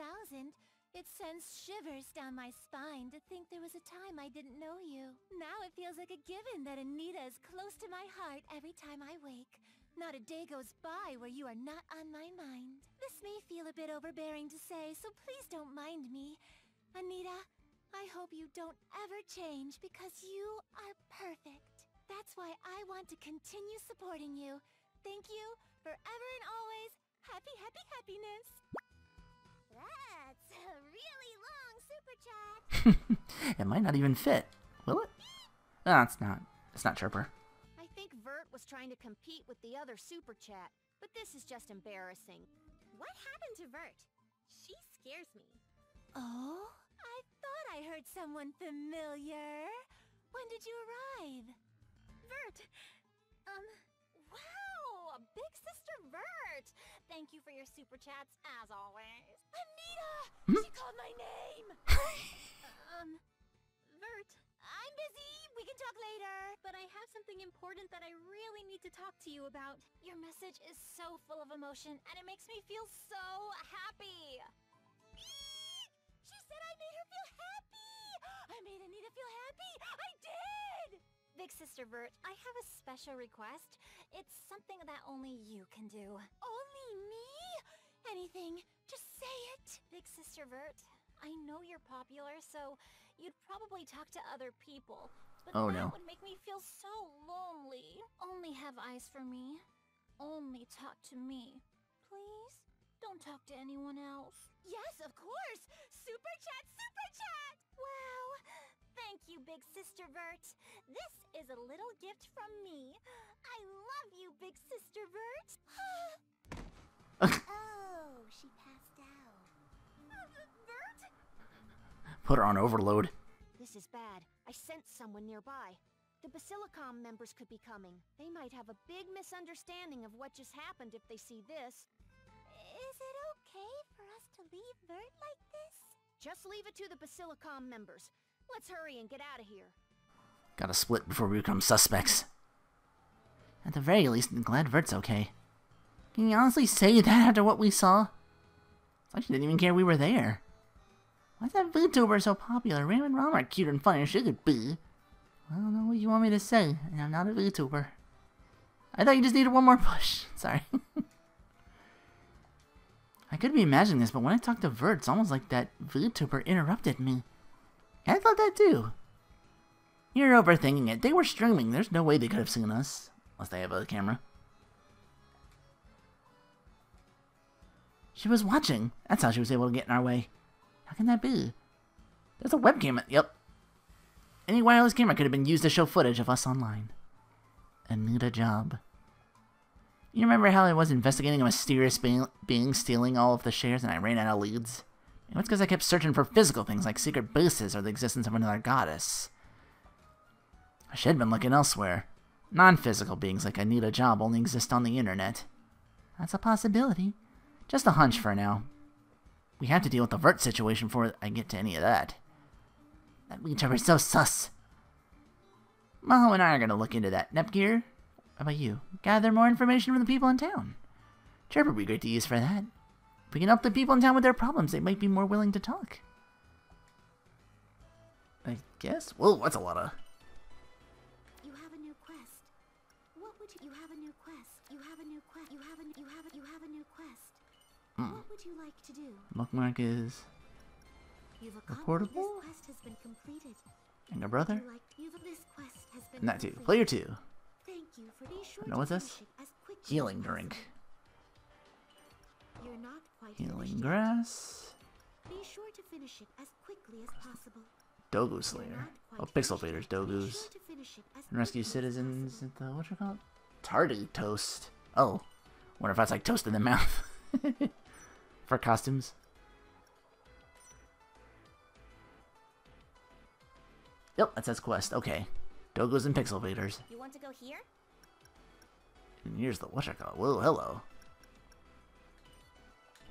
E: It sends shivers down my spine to think there was a time I didn't know you. Now it feels like a given that Anita is close to my heart every time I wake. Not a day goes by where you are not on my mind. This may feel a bit overbearing to say, so please don't mind me. Anita, I hope you don't ever change because you are perfect. That's why I want to continue supporting you. Thank you forever and always. Happy, happy, happiness.
F: That's a really long super chat.
A: It might not even fit. Will it? No, it's not. It's not Chirper.
B: I think Vert was trying to compete with the other super chat, but this is just embarrassing.
F: What happened to Vert? She scares me.
E: Oh, I thought I heard someone familiar. When did you arrive?
G: Vert! Wow! Big Sister Vert! Thank you for your super chats, as always.
E: Anita! She called my name!
G: Vert,
E: I'm busy. We can talk later.
G: but I have something important that I really need to talk to you about. Your message is so full of emotion, and it makes me feel so happy.
E: She said I made her feel happy! I made Anita feel happy! I did!
G: Big Sister Vert, I have a special request. It's something that only you can do.
E: Only me? Anything. Just say it.
G: Big Sister Vert, I know you're popular, so you'd probably talk to other people. But
A: Oh,
G: that
A: no.
G: would make me feel so lonely. Only have eyes for me. Only talk to me. Please? Don't talk to anyone else.
E: Yes, of course! Super chat, super chat!
G: Wow! Thank you, Big Sister Vert. This is a little gift from me. I love you, Big Sister Vert.
F: Oh, she passed out.
G: Vert?
A: Put her on overload.
B: This is bad. I sensed someone nearby. The Basilicom members could be coming. They might have a big misunderstanding of what just happened if they see this.
E: Is it okay for us to leave Vert like this?
B: Just leave it to the Basilicom members. Let's hurry and get out of here.
A: Gotta split before we become suspects. At the very least, I'm glad Vert's okay. Can you honestly say that after what we saw? It's like she didn't even care we were there. Why is that VTuber so popular? Ram and Rom are cute and funny as she could be. I don't know what you want me to say, and I'm not a VTuber. I thought you just needed one more push. Sorry. I could be imagining this, but when I talked to Vert, it's almost like that VTuber interrupted me. Yeah, I thought that too. You're overthinking it. They were streaming. There's no way they could have seen us. Unless they have a camera. She was watching. That's how she was able to get in our way. How can that be? There's a webcam. Yep. Any wireless camera could have been used to show footage of us online. A NEET-a job. You remember how I was investigating a mysterious being stealing all of the shares and I ran out of leads? It was because I kept searching for physical things like secret bases or the existence of another goddess. I should have been looking elsewhere. Non-physical beings like a NEET-a job only exist on the internet. That's a possibility. Just a hunch for now. We have to deal with the Vert situation before I get to any of that. That VTuber's so sus. Maho and I are going to look into that. Nepgear, how about you? Gather more information from the people in town. Chirp would be great to use for that. If we can help the people in town with their problems, they might be more willing to talk. I guess? Whoa, that's a lot of...
E: You have a new quest. What would you have a new quest? You have a new quest. You have a new quest. What would you like to do?
A: Bookmark is...
E: You've
A: reportable?
E: This quest has been completed.
A: And a brother?
E: This quest has been
A: And that too.
E: completed.
A: Player 2.
E: Thank you for being sure
A: Know what's
E: to
A: this?
E: finish it as quickly as
A: Healing
E: possible.
A: drink.
E: You're not quite
A: Healing
E: finished yet.
A: grass.
E: Be sure to finish it as quickly as possible.
A: Dogu
E: You're
A: Slayer.
E: not
A: Oh,
E: quite
A: Pixel
E: finished
A: Faders,
E: yet. Be
A: Dogus.
E: sure to finish it as
A: And rescue
E: quickly as
A: citizens
E: possible.
A: at the, what you call it? Tardy Toast. Oh. Wonder if that's like toast in the mouth. For costumes. Yep, that says quest. Okay. Dogus and Pixel Faders.
F: You want to go here?
A: And here's the whatchamacallit. Whoa, hello.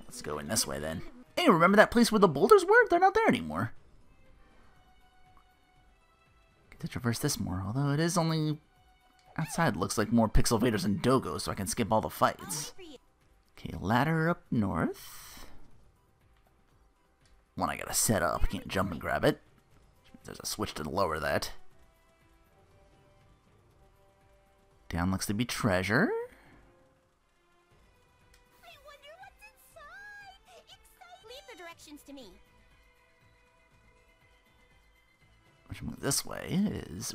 A: Let's go in this way then. Hey, remember that place where the boulders were? They're not there anymore. Get to traverse this more, although it is only... Outside looks like more Pixel Faders and Dogos, so I can skip all the fights. Okay, ladder up north. One I gotta set up. I can't jump and grab it. There's a switch to lower that. Down looks to be treasure.
F: I wonder what's inside. Exciting. Leave the directions to me.
A: Which move this way is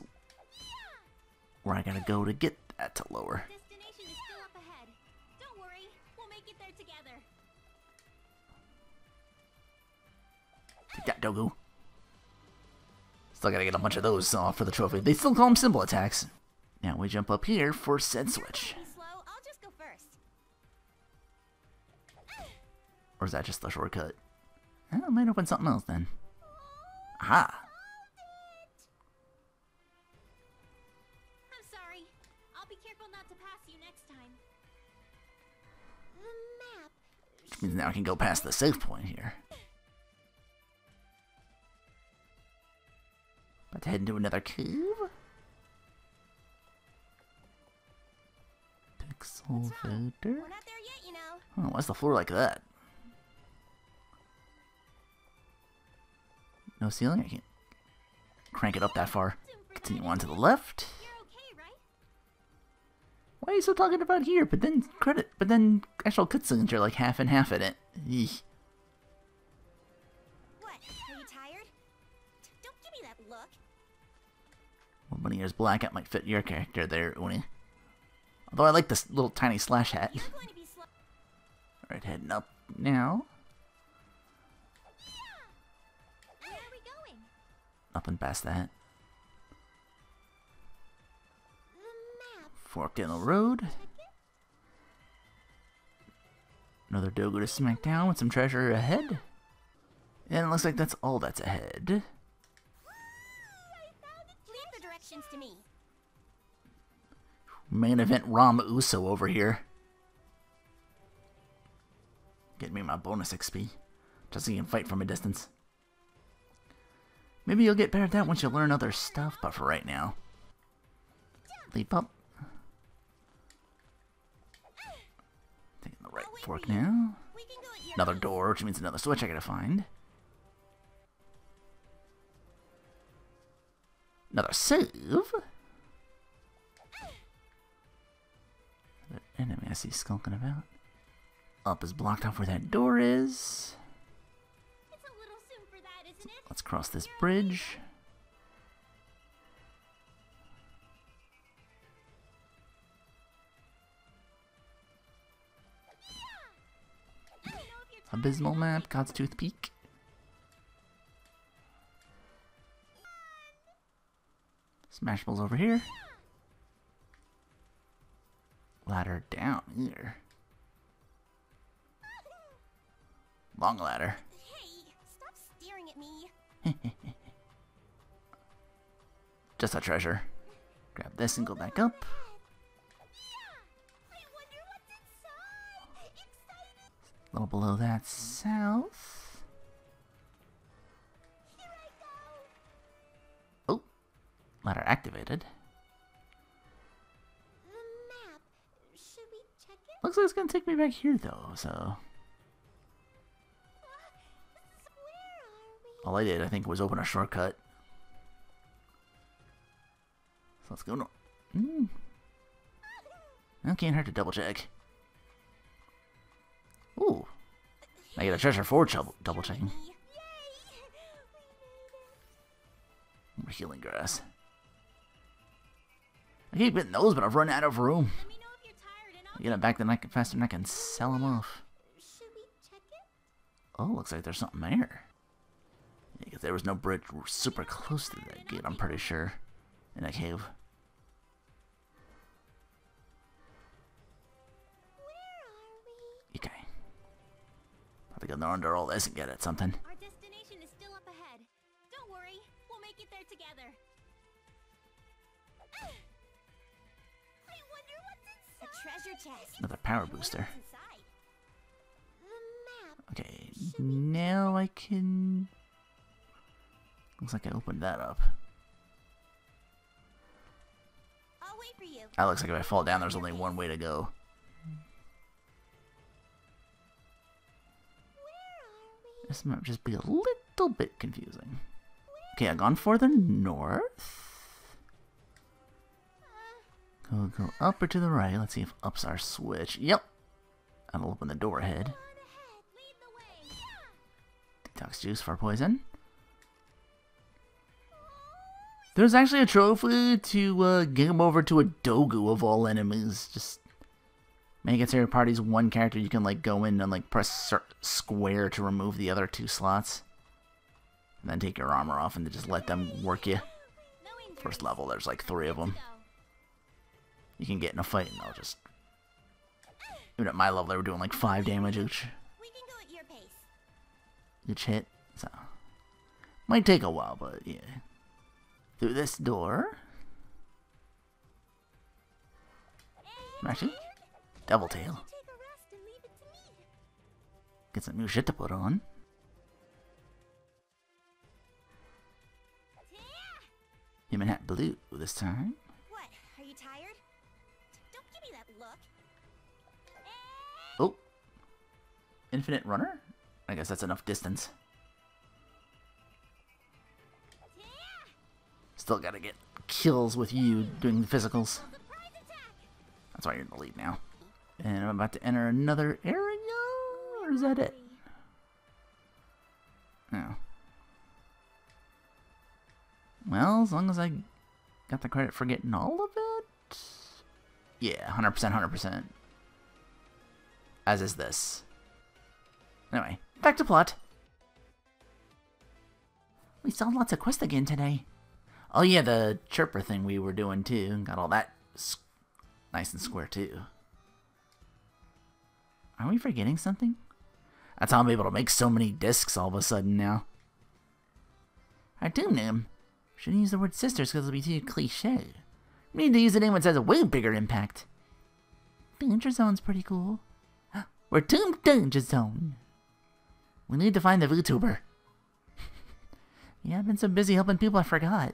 A: where I gotta go to get that to lower.
F: Destination is still up ahead. Don't worry, we'll make it there together.
A: Take that, Dogu. Still gotta get a bunch of those for the trophy. They still call them symbol attacks. Now we jump up here for said switch.
F: Be slow. I'll just go first.
A: Or is that just the shortcut? I might open something else then. Aha!
F: I'm sorry. I'll be careful not to pass you next time. The map.
A: Which means now I can go past the save point here. About to head into another cave. Pixel Fader.
F: We're not there yet, you know.
A: Oh, why's the floor like that? No ceiling? I can't crank it up that far. Continue on to the left.
F: You're okay, right?
A: Why are you so talking about here? But then actual cutscenes are like half and half in it. Eesh.
F: What? Are you tired? Don't give me that look.
A: Well, bunny ears blackout might fit your character there, Uni. Although I like this little tiny slash hat.
F: You're going to be slow.
A: Alright, heading up now.
F: Where are we going?
A: Nothing past that.
F: The map.
A: Fork down the road. Another Dogu to smack down with some treasure ahead. And it looks like that's all that's ahead.
F: I found it. Leave the directions to me.
A: Main event Ram Uso over here. Get me my bonus XP. Just so you can fight from a distance. Maybe you'll get better at that once you learn other stuff, but for right now. Leap up. fork now.
F: We can go at your
A: Another
F: pace.
A: door, which means another switch I gotta find. Another save. Another enemy I see skulking about. Up is blocked off where that door is.
F: It's a little soon for that, isn't it?
A: Let's cross this bridge. Abysmal map, God's Tooth Peak. Smashables over here. Ladder down here. Long ladder.
F: Hey, stop staring at me.
A: Just a treasure. Grab this and go back up.
F: I wonder what's inside. Excited.
A: A little below that, south.
F: Here I go.
A: Oh, ladder activated.
F: The map. Should we check it?
A: Looks like it's gonna take me back here though, so.
F: Where are we?
A: All I did, I think, was open a shortcut. So let's go north. Well, can't hurt to double check. Ooh. I get a treasure for double checking.
F: Yay!
A: More healing grass. I keep getting those, but I've run out of room.
F: Let me know if you're tired and I'll...
A: I get them back then faster than I can sell them off.
F: Should we check it?
A: Oh, looks like there's something there. Yeah, 'cause there was no bridge super close to that gate, I'm pretty sure. In that cave.
F: Where are we?
A: Okay. Have to go under all this and get at something.
F: Our destination is still up ahead. Don't worry, we'll make it there together. I wonder what's inside. A treasure chest.
A: Another power booster.
F: Inside. The map.
A: Okay, now I can... Looks like I opened that up.
F: I'll wait for you.
A: That looks like if I fall down, there's only one way to go. This might just be a little bit confusing. Okay, I've gone for the north. Go up or to the right. Let's see if up's our switch. Yep. That'll open the door ahead.
F: On ahead. Lead the way.
A: Detox juice for poison. There's actually a trophy to game over to a Dogu of all enemies. Just make it so your party's one character. You can like go in and like press square to remove the other two slots, and then take your armor off and just let them work you. First level, there's like 3 of them. You can get in a fight and they'll just. Even at my level, they were doing like 5 damage each
F: We can go at your pace.
A: hit. So might take a while, but yeah. Through this door. Actually, Devil Tail.
F: Take a rest and leave it to me.
A: Get some new shit to put on. Human Hat Blue this time.
F: What? Are you tired? Don't give me that look.
A: Oh. Infinite Runner? I guess that's enough distance. Still gotta get kills with you doing the physicals.
F: Surprise attack.
A: That's why you're in the lead now. And I'm about to enter another area? Or is that it? No. Well, as long as I got the credit for getting all of it. Yeah, 100%, 100%. As is this. Anyway, back to plot. We saw lots of quests again today. Oh yeah, the chirper thing we were doing too. Got all that nice and square too. Are we forgetting something? That's how I'm able to make so many discs all of a sudden now. Our doom name. Shouldn't use the word sisters because it'll be too cliche. We need to use a name that has a way bigger impact. Danger Zone's pretty cool. We're Doom Danger Zone. We need to find the VTuber. Yeah, I've been so busy helping people I forgot.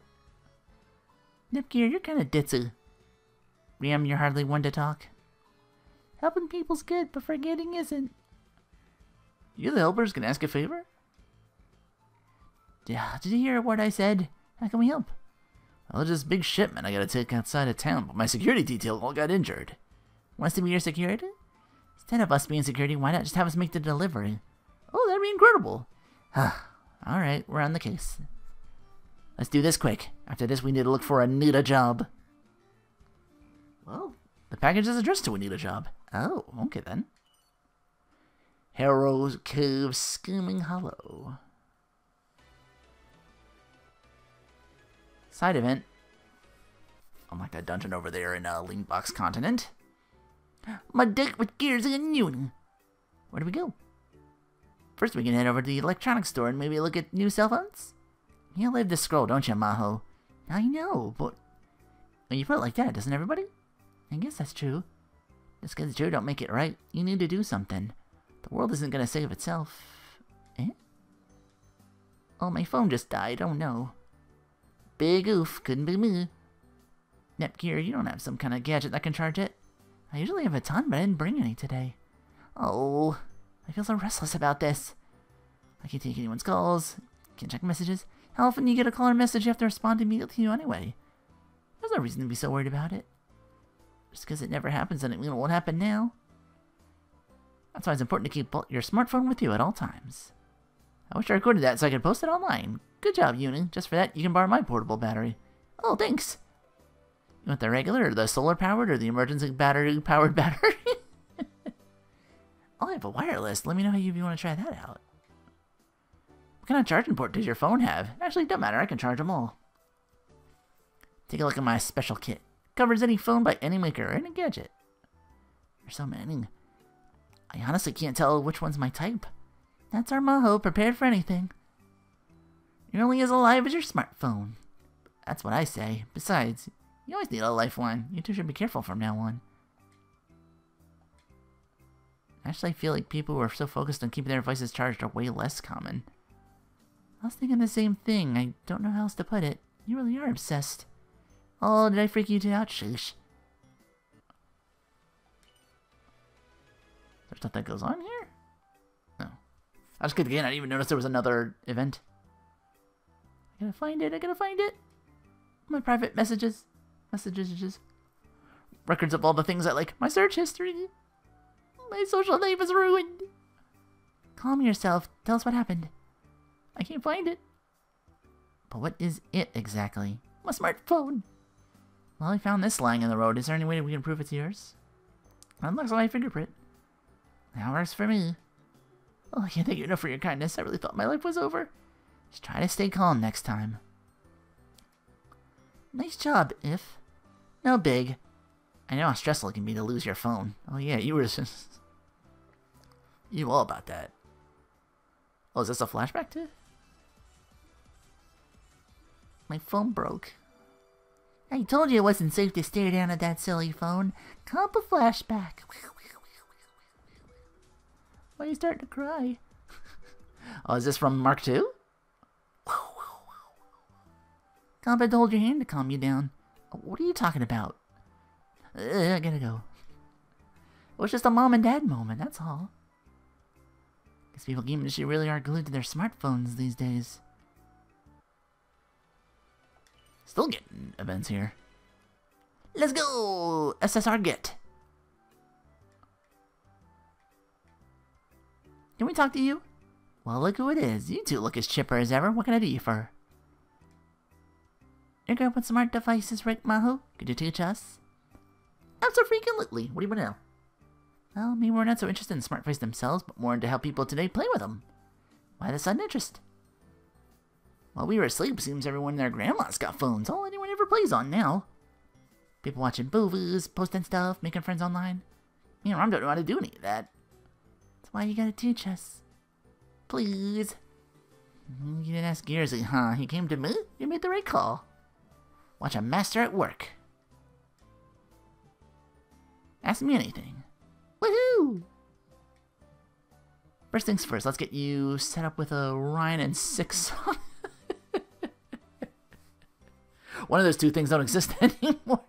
A: Nepgear, you're kind of ditzy. Riam, you're hardly one to talk. Helping people's good, but forgetting isn't. You the helpers can ask a favor? Yeah, did you hear what I said? How can we help? Well, it's just a big shipment I gotta take outside of town, but my security detail all got injured. Wants to be your security? Instead of us being security, why not just have us make the delivery? Oh, that'd be incredible. Alright, we're on the case. Let's do this quick. After this, we need to look for a NEET-a job. Well, the package is addressed to a NEET-a job. Oh, okay then. Harrow's Cove Skimming Hollow. Side event. Unlike that dungeon over there in Linkbox Continent. My deck with gears and Uni. Where do we go? First we can head over to the electronics store and maybe look at new cell phones. You live this scroll, don't you, Maho? I know, but when you put it like that, doesn't everybody? I guess that's true. Just because it's true don't make it right. You need to do something. The world isn't gonna save itself. Eh? Oh, my phone just died. Oh no. Big oof, couldn't be me. Nepgear, you don't have some kind of gadget that can charge it. I usually have a ton, but I didn't bring any today. Oh, I feel so restless about this. I can't take anyone's calls, can't check messages. How often do you get a call or message you have to respond immediately to you anyway? There's no reason to be so worried about it. Just because it never happens doesn't mean it won't happen now. That's why it's important to keep your smartphone with you at all times. I wish I recorded that so I could post it online. Good job, Uni. Just for that, you can borrow my portable battery. Oh, thanks. You want the regular, or the solar-powered, or the emergency battery-powered battery? Oh, I have a wireless. Let me know how you want to try that out. What kind of charging port does your phone have? Actually, it don't matter. I can charge them all. Take a look at my special kit. Covers any phone by any maker or any gadget. There's so many. I honestly can't tell which one's my type. That's our Maho, prepared for anything. You're only as alive as your smartphone. That's what I say. Besides, you always need a lifeline. You two should be careful from now on. Actually, I feel like people who are so focused on keeping their devices charged are way less common. I was thinking the same thing. I don't know how else to put it. You really are obsessed. Oh, did I freak you two out? Sheesh. There's stuff that goes on here? No. I just clicked again. I didn't even notice there was another event. I gotta find it. I gotta find it. My private messages. Messages. Records of all the things I like. My search history. My social life is ruined. Calm yourself. Tell us what happened. I can't find it. But what is it exactly? My smartphone. Well, I found this lying in the road. Is there any way we can prove it's yours? Unlocks my fingerprint. That works for me. Oh, I can't thank you enough for your kindness. I really thought my life was over. Just try to stay calm next time. Nice job, If. No big. I know how stressful it can be to lose your phone. Oh yeah, you were just... You all about that. Oh, is this a flashback too? My phone broke. I told you it wasn't safe to stare down at that silly phone. Comp a flashback. Why are you starting to cry? Oh, is this from Mark II? Comp had to hold your hand to calm you down. What are you talking about? I gotta go. It was just a mom and dad moment, that's all. Guess people game industry really are glued to their smartphones these days. Still getting events here. Let's go! SSR get. Can we talk to you? Well, look who it is. You two look as chipper as ever. What can I do you for? You're good with smart devices, right, Maho? Could you teach us? Absolutely. What do you want to know? Well, maybe we're not so interested in smart devices themselves, but more into how people today play with them. Why the sudden interest? While we were asleep, seems everyone and their grandma's got phones. All anyone ever plays on now. People watching movies, posting stuff, making friends online. Me and Rom don't know how to do any of that. That's why you gotta teach us. Please. You didn't ask Gearsy, huh? He came to me? You made the right call. Watch a master at work. Ask me anything. Woohoo! First things first, let's get you set up with a Ryan and 6 song. One of those two things don't exist anymore.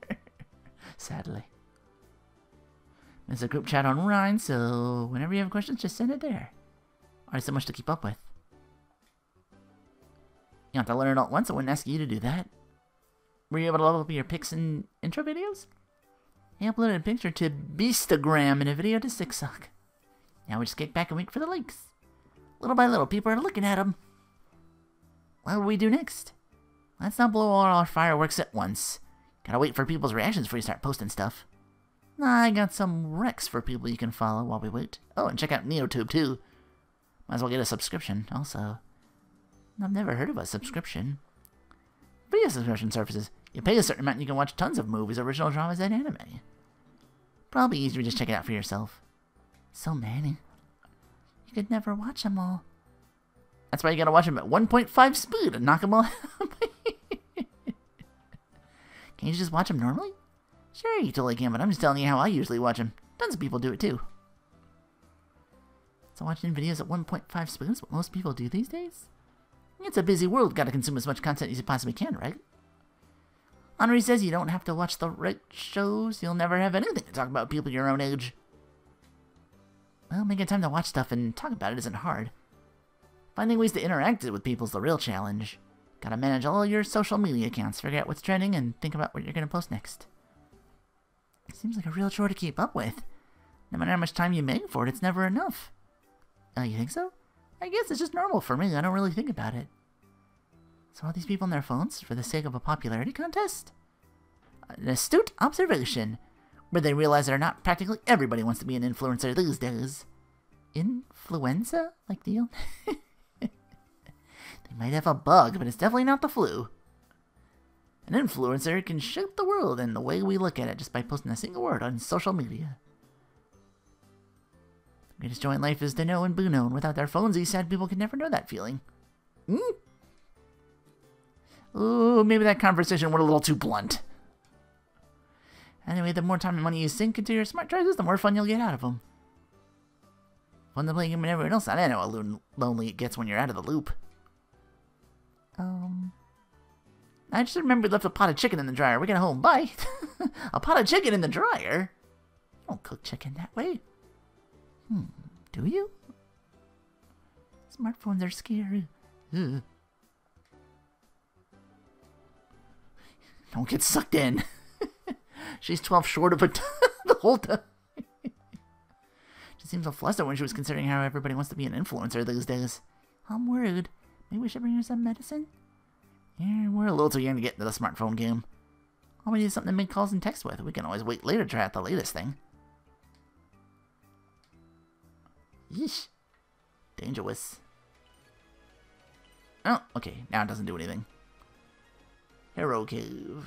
A: Sadly. There's a group chat online, so whenever you have questions, just send it there. Already so much to keep up with. You don't have to learn it all at once, I wouldn't ask you to do that. Were you able to level up your pics and intro videos? He uploaded a picture to Beastagram and a video to TikTok. Now we just kick back and wait for the links. Little by little, people are looking at them. What will we do next? Let's not blow all our fireworks at once. Gotta wait for people's reactions before you start posting stuff. I got some recs for people you can follow while we wait. Oh, and check out NeoTube too. Might as well get a subscription also. I've never heard of a subscription. Video subscription services. You pay a certain amount and you can watch tons of movies, original dramas, and anime. Probably easier to just check it out for yourself. So many. You could never watch them all. That's why you gotta watch them at 1.5 speed and knock them all out. Can you just watch them normally? Sure, you totally can, but I'm just telling you how I usually watch them. Tons of people do it too. So watching videos at 1.5 speed is what most people do these days? It's a busy world, gotta consume as much content as you possibly can, right? Henri says you don't have to watch the right shows, you'll never have anything to talk about with people your own age. Well, making time to watch stuff and talk about it isn't hard. Finding ways to interact with people is the real challenge. Gotta manage all your social media accounts, figure out what's trending, and think about what you're gonna post next. It seems like a real chore to keep up with. No matter how much time you make for it, it's never enough. Oh, you think so? I guess it's just normal for me, I don't really think about it. So are these people on their phones for the sake of a popularity contest? An astute observation, where they realize that not practically everybody wants to be an influencer these days. Influenza? Like the They might have a bug, but it's definitely not the flu. An influencer can shape the world and the way we look at it just by posting a single word on social media. The greatest joy in life is to know and be known. Without their phones, these sad people could never know that feeling. Ooh, maybe that conversation went a little too blunt. Anyway, the more time and money you sink into your smart choices, the more fun you'll get out of them. Fun to play a game and everyone else. I don't know how lonely it gets when you're out of the loop. I just remember we left a pot of chicken in the dryer. We get home. Bye. A pot of chicken in the dryer? You don't cook chicken that way. Do you? Smartphones are scary. Ugh. Don't get sucked in. She's 12 short of a the whole time. She seems so flustered when she was considering how everybody wants to be an influencer these days. I'm worried. Maybe we should bring her some medicine? Yeah, we're a little too young to get into the smartphone game. All we need is something to make calls and text with. We can always wait later to try out the latest thing. Yeesh. Dangerous. Oh, okay. Now it doesn't do anything. Hero Cave.